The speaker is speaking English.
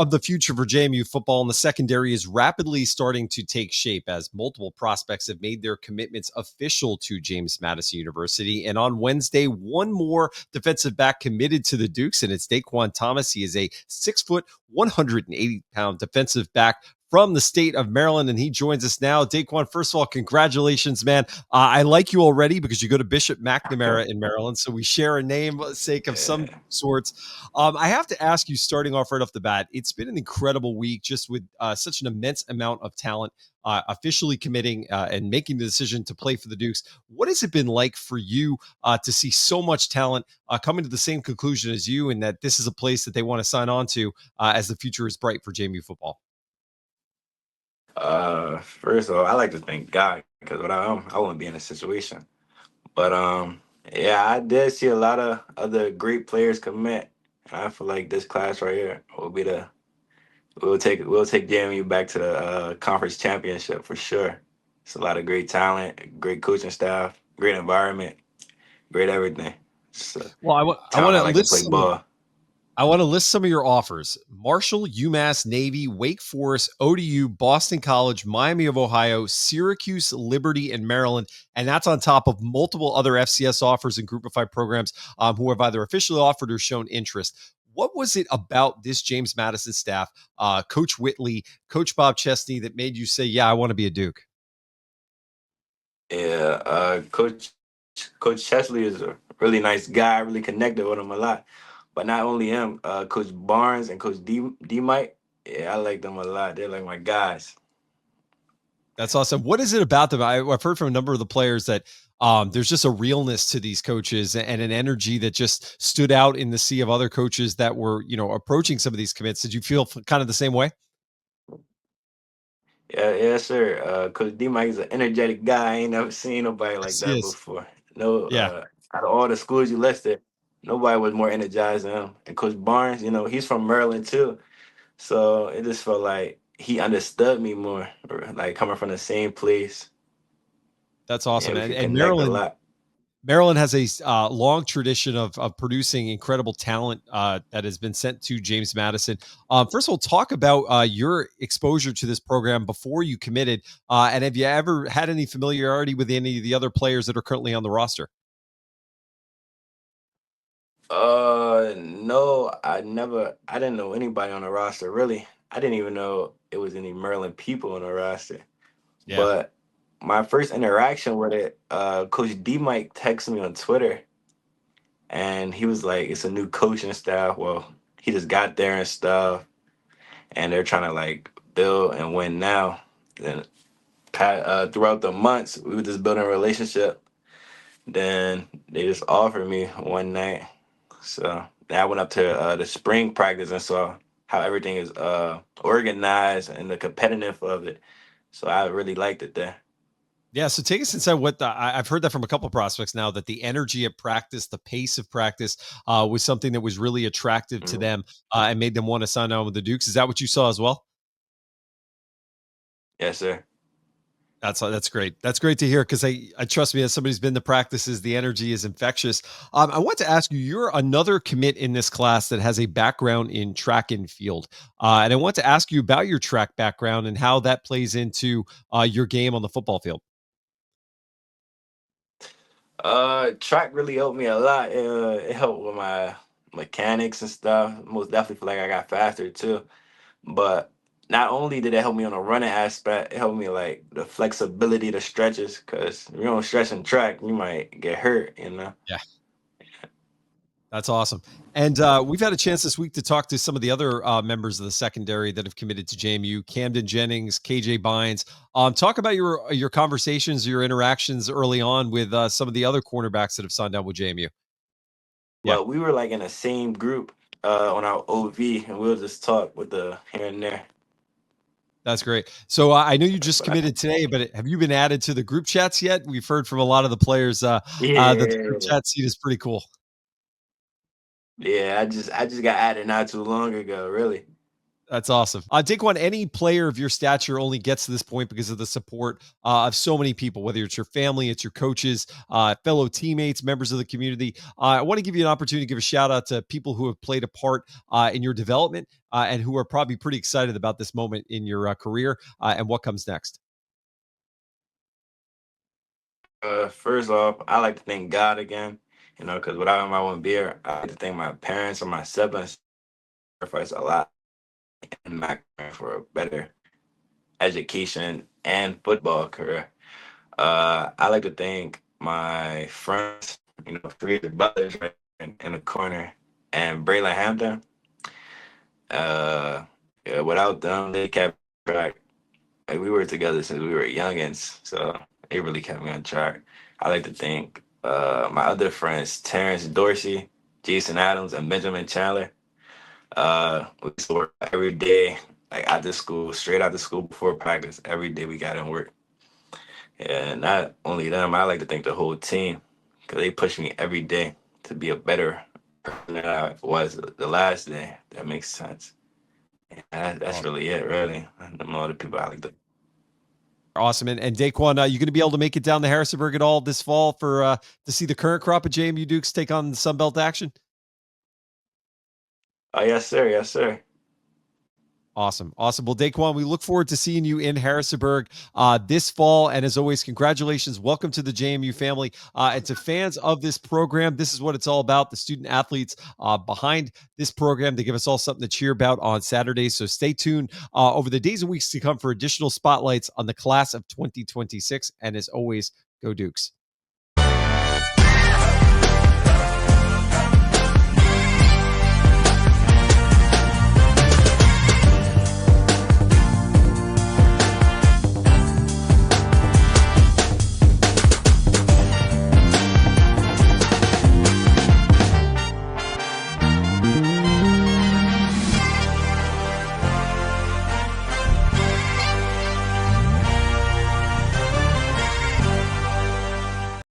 of the future for JMU football in the secondary is rapidly starting to take shape as multiple prospects have made their commitments official to James Madison University. And on Wednesday, one more defensive back committed to the Dukes, and it's Dkwan Thomas. He is a 6-foot, 180-pound defensive back from the state of Maryland, and he joins us now. Dkwan, first of all, congratulations, man. I like you already because you go to Bishop McNamara in Maryland, so we share a namesake of some sorts. I have to ask you, starting off right off the bat, it's been an incredible week just with such an immense amount of talent officially committing and making the decision to play for the Dukes. What has it been like for you to see so much talent coming to the same conclusion as you, and that this is a place that they want to sign on to as the future is bright for JMU football? First of all, I like to thank God because without him, I wouldn't be in this situation. But yeah, I did see a lot of other great players commit, and I feel like this class right here will be the we'll take JMU back to the conference championship for sure. It's a lot of great talent, great coaching staff, great environment, great everything. It's a Well, I town want that to like to play ball. list some of your offers: Marshall, UMass, Navy, Wake Forest, ODU, Boston College, Miami of Ohio, Syracuse, Liberty, and Maryland. And that's on top of multiple other FCS offers and Group of Five programs who have either officially offered or shown interest. What was it about this James Madison staff, Coach Whitley, Coach Bob Chesney, that made you say, yeah, I want to be a Duke? Yeah, Coach Chesley is a really nice guy. I really connected with him a lot. But not only him, Coach Barnes and Coach D Mike. Yeah, I like them a lot. They're like my guys. That's awesome. What is it about them? I've heard from a number of the players that there's just a realness to these coaches and an energy that just stood out in the sea of other coaches that were, approaching some of these commits. Did you feel kind of the same way? Yeah, yes, sir. Coach D Mike is an energetic guy. I ain't never seen nobody like Yes, he that is. before. No, Yeah. out of all the schools you listed, nobody was more energized than him. And Coach Barnes, he's from Maryland too. So it just felt like he understood me more, or like coming from the same place. That's Yeah, awesome. we And, could and connect a Maryland, lot. Maryland has a long tradition of producing incredible talent that has been sent to James Madison. First of all, talk about your exposure to this program before you committed, and have you ever had any familiarity with any of the other players that are currently on the roster? No, I didn't know anybody on the roster, really. I didn't even know it was any Maryland people on the roster. Yeah. But my first interaction with it, Coach D Mike texted me on Twitter and he was like, it's a new coaching staff. Well, he just got there and stuff, and they're trying to like build and win now. Then throughout the months, we were just building a relationship. Then they just offered me one night. So then I went up to the spring practice and saw how everything is organized and the competitive of it. So I really liked it there. Yeah, so take us inside what I've heard that from a couple of prospects now, that the energy at practice, the pace of practice, was something that was really attractive to Mhm. them and made them want to sign on with the Dukes. Is that what you saw as well? Yes, sir. That's great. That's great to hear because I trust me, as somebody's been to practices, the energy is infectious. I want to ask you, you're another commit in this class that has a background in track and field, and I want to ask you about your track background and how that plays into your game on the football field. Track really helped me a lot. It helped with my mechanics and stuff. Most definitely feel like I got faster too. But not only did it help me on the running aspect, it helped me like the flexibility, the stretches. Cause if you don't stretch and track, you might get hurt. Yeah. That's awesome. And we've had a chance this week to talk to some of the other members of the secondary that have committed to JMU: Camden Jennings, KJ Bynes. Talk about your conversations, your interactions early on with some of the other cornerbacks that have signed on with JMU. Yeah, Well, we were like in the same group on our OV, and we'll just talk with the here and there. that's great. So I know you just committed today, but have you been added to the group chats yet? We've heard from a lot of the players that the group Yeah, chat seat is pretty cool. yeah. I just got added not too long ago, really. That's awesome. Dkwan, any player of your stature only gets to this point because of the support of so many people, whether it's your family, it's your coaches, fellow teammates, members of the community. I want to give you an opportunity to give a shout out to people who have played a part in your development and who are probably pretty excited about this moment in your career and what comes next. First off, I like to thank God again, because without him, I wouldn't be here. I like to thank my parents and my siblings sacrificed a lot in my career for a better education and football career. I like to thank my friends, three of the brothers right in the corner, and Braylon Hampton. Uh, yeah, without them, they kept track. Like, we were together since we were youngins, so they really kept me on track. I like to thank my other friends, Terrence Dorsey, Jason Adams, and Benjamin Chandler. We used to work every day, like after school, straight after school before practice. Every day we got in work. And not only them, I like to thank the whole team because they pushed me every day to be a better person than I was the last day. That makes sense. And that's Awesome. really it, really. Them all the people I like to. Awesome. And Daquan, you going to be able to make it down to Harrisonburg at all this fall for to see the current crop of JMU Dukes take on the Sun Belt action? Oh, yes, sir. Yes, sir. Awesome. Awesome. Well, Daquan, we look forward to seeing you in Harrisonburg this fall. And as always, congratulations. Welcome to the JMU family. And to fans of this program, this is what it's all about. The student athletes behind this program. They give us all something to cheer about on Saturdays. So stay tuned over the days and weeks to come for additional spotlights on the class of 2026. And as always, go Dukes.